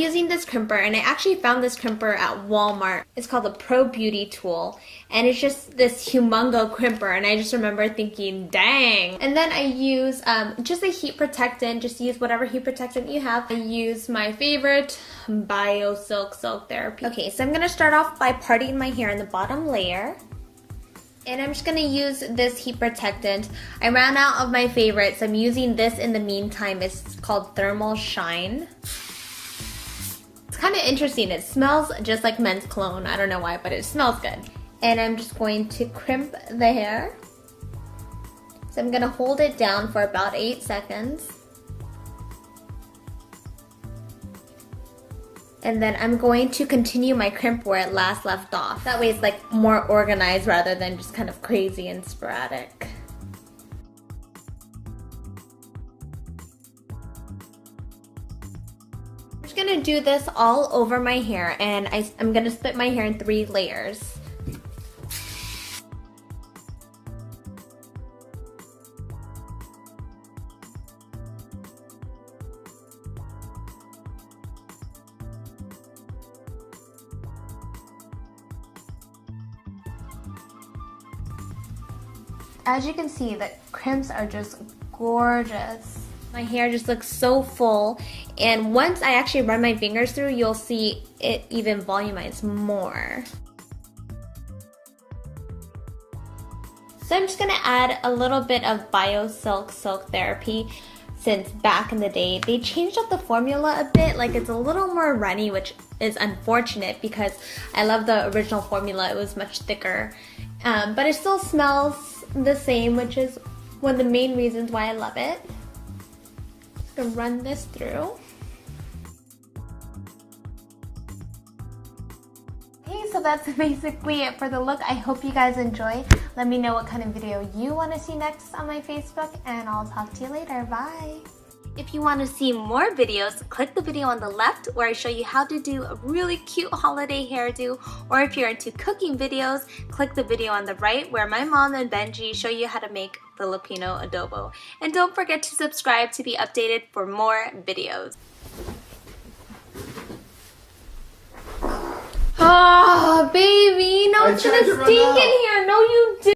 using this crimper, and I actually found this crimper at Walmart. It's called the Pro Beauty Tool, and it's just this humongo crimper, and I just remember thinking, dang. And then I use just a heat protectant. Just use whatever heat protectant you have. I use my favorite Bio Silk Therapy. Okay, so I'm gonna start off by parting my hair in the bottom layer. And I'm just going to use this heat protectant. I ran out of my favorites, so I'm using this in the meantime. It's called Thermal Shine. It's kind of interesting. It smells just like men's cologne. I don't know why, but it smells good. And I'm just going to crimp the hair. So I'm going to hold it down for about 8 seconds. And then I'm going to continue my crimp where it last left off. That way it's like more organized rather than just kind of crazy and sporadic. I'm just gonna do this all over my hair, and I'm gonna split my hair in 3 layers. As you can see, the crimps are just gorgeous. My hair just looks so full, and once I actually run my fingers through, you'll see it even volumizes more. So I'm just gonna add a little bit of Bio Silk Therapy. Since back in the day, they changed up the formula a bit, like it's a little more runny, which is unfortunate because I love the original formula. It was much thicker, but it still smells the same, which is one of the main reasons why I love it. Just gonna run this through. Okay, so that's basically it for the look. I hope you guys enjoy. Let me know what kind of video you want to see next on my Facebook, and I'll talk to you later. Bye! If you want to see more videos, click the video on the left where I show you how to do a really cute holiday hairdo, or if you're into cooking videos, click the video on the right where my mom and Benji show you how to make Filipino adobo. And don't forget to subscribe to be updated for more videos. Oh, baby, no, it's gonna stink in here. No, you didn't.